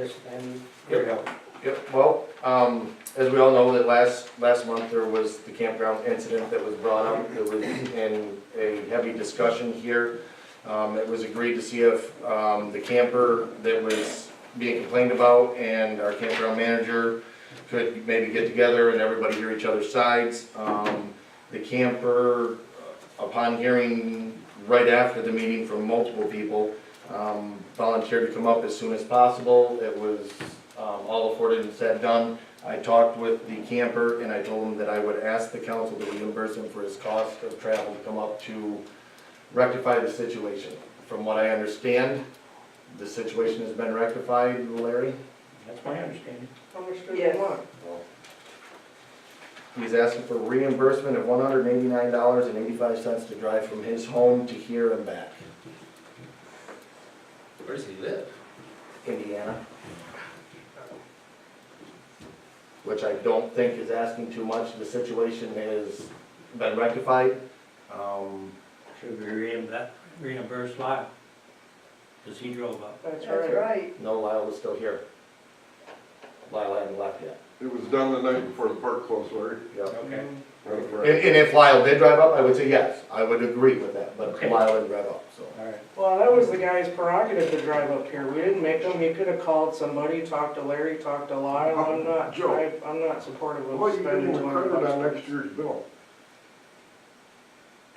this and Yep. your help. Yep, well, as we all know, that last month there was the campground incident that was brought up. It was in a heavy discussion here. It was agreed to see if the camper that was being complained about and our campground manager could maybe get together and everybody hear each other's sides. The camper, upon hearing right after the meeting from multiple people, volunteered to come up as soon as possible. It was all afforded and said done. I talked with the camper and I told him that I would ask the council to reimburse him for his cost of travel to come up to rectify the situation. From what I understand, the situation has been rectified, Larry. That's my understanding. How much did Yes. they want? He's asking for reimbursement of $189.85 to drive from his home to here and back, Where does he live? Indiana. Which I don't think is asking too much. The situation has been rectified. Should we reimburse Lyle? Because he drove up. That's That's right. right. No, Lyle was still here. Lyle hadn't left yet. It was done the night before the park closed, Larry. Yep. Okay. That's And right. if Lyle did drive up, I would say yes, I would agree with that, but Okay. Lyle didn't drive up, so. All right. Well, that was the guy's prerogative to drive up here. We didn't make him. He could have called somebody, talked to Larry, talked to Lyle. Joe. I'm not supportive Why of you spending giving him $200 credit on bucks. next year's bill?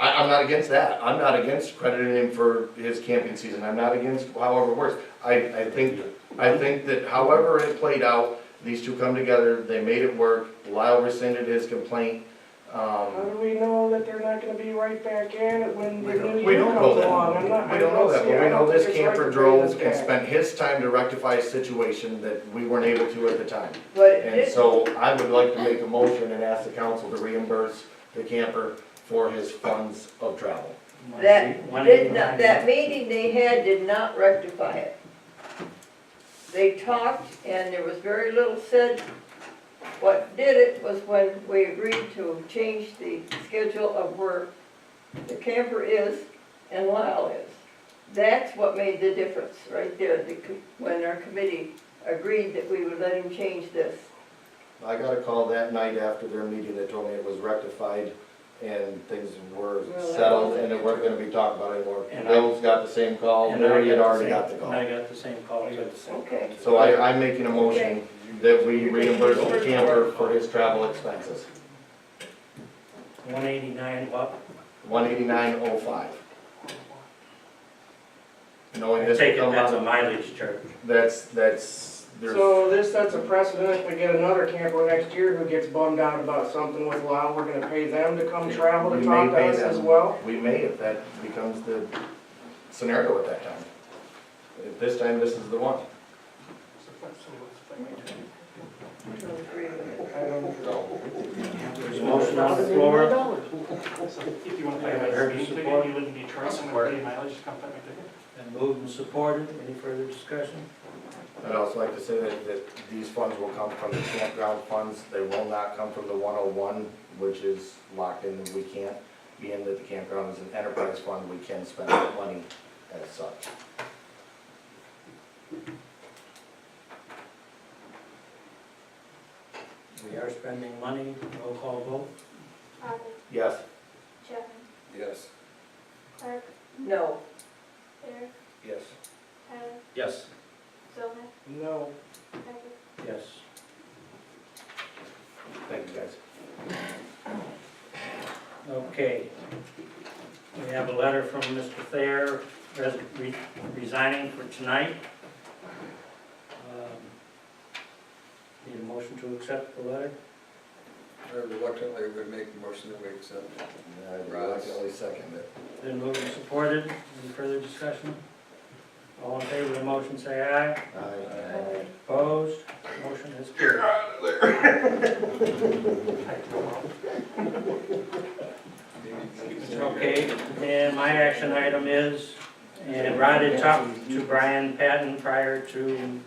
I'm not against that, I'm not against crediting him for his camping season, I'm not against however it works. I think that however it played out, these two come together, they made it work, Lyle rescinded his complaint. How do we know that they're not gonna be right back in it when the new We year don't know comes that. along? I'm not. We don't know that, see, but I we don't know think this it's right camper to drove bring and this guy. spent his time to rectify a situation that we weren't able to at the time. But it And did, so I would like to make a motion and ask the council to reimburse the camper for his funds of travel. that meeting they had did not rectify it. They talked and there was very little said. What did it was when we agreed to change the schedule of where the camper is and Lyle is. That's what made the difference right there, when our committee agreed that we would let him change this. I got a call that night after their meeting that told me it was rectified and things were Well, settled and it weren't gonna be talked about anymore. And Bill's got the same call, Larry had already got the And call. I got the same call too. Okay. So I'm making a motion that we reimburse the camper for his travel expenses, 189 what? $189.05. Knowing I this take will it come that's a out, mileage charge. there's, So this sets a precedent, if we get another camper next year who gets bummed out about something with Lyle, we're gonna pay them to come travel to We talk may to pay us them. as well? we may if that becomes the scenario at that time. If this time, this is the one. I don't agree with it. I don't know. There's a motion on the floor. If you want to I pay haven't my heard speeding the ticket, support. you live in Detroit, I'm gonna pay mileage to come pay my ticket. Been moved and supported. Any further discussion? I'd also like to say that these funds will come from the campground funds, they will not come from the 101, which is locked in, we can't, being that the campground is an enterprise fund, we can spend that money as such. We are spending money. Roll call vote. Aubrey, Yes, Chapman, Yes. Clark, No. Eric, yes. Tyler, Yes. Sylvan, No. Becker. Yes. Thank you, guys. Okay. We have a letter from Mr. Thayer resigning for tonight. Need a motion to accept the letter? I reluctantly would make the motion that we accept. I reluctantly second it. Been moved and supported. Any further discussion? All in favor of the motion, say aye. Aye. Opposed? Motion is carried. Okay, and my action item is, and Rod had talked to Brian Patton prior to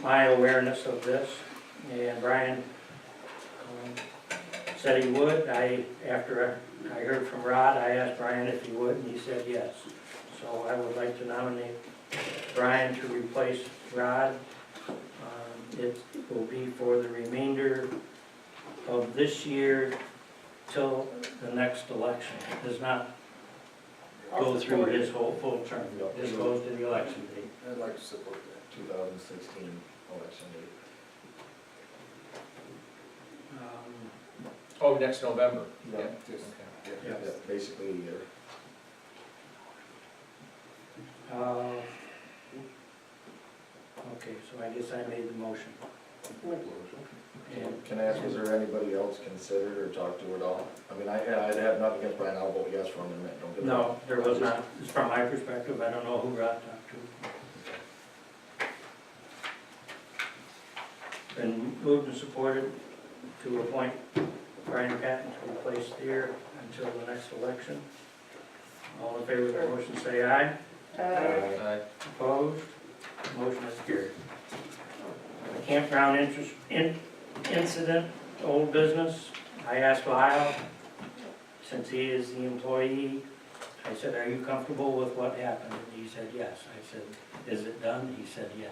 my awareness of this, and Brian said he would. After I heard from Rod, I asked Brian if he would, and he said yes. So I would like to nominate Brian to replace Rod. It will be for the remainder of this year till the next election. It does not go through his whole full term. This goes to the election date. I'd like to support that. 2016 election date. Oh, next November? Yeah, Just- yeah. Yeah. yeah, basically a year. Okay, so I guess I made the motion. And Can I ask, was there anybody else considered or talked to at all? I mean, I'd have nothing against Brian, I'll vote yes for him in a minute, don't get me wrong. no, there was not. It's from my perspective, I don't know who Rod talked to. Been moved and supported to appoint Brian Patton to replace Steer until the next election. All in favor of the motion, say aye. Aye. Opposed? Motion is carried. The campground incident, old business, I asked Lyle, since he is the employee, I said, are you comfortable with what happened? And he said, yes. I said, is it done? He said, yes.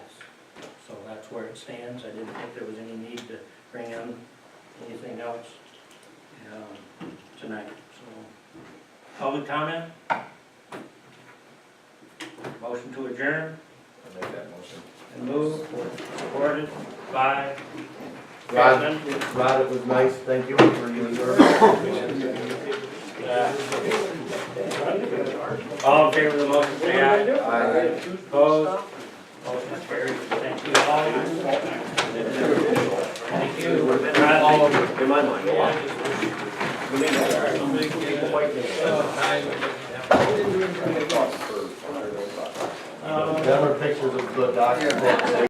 So that's where it stands. I didn't think there was any need to bring in anything else tonight, so. Public comment? Motion to adjourn? I'll make that motion. And moved, supported by Rod, President. Rod, it was nice, thank you for your service. All in favor of the motion, say aye. Aye. Opposed? Motion is carried. Thank you all. Thank you. Rod, In my mind. Them are pictures of the doctor.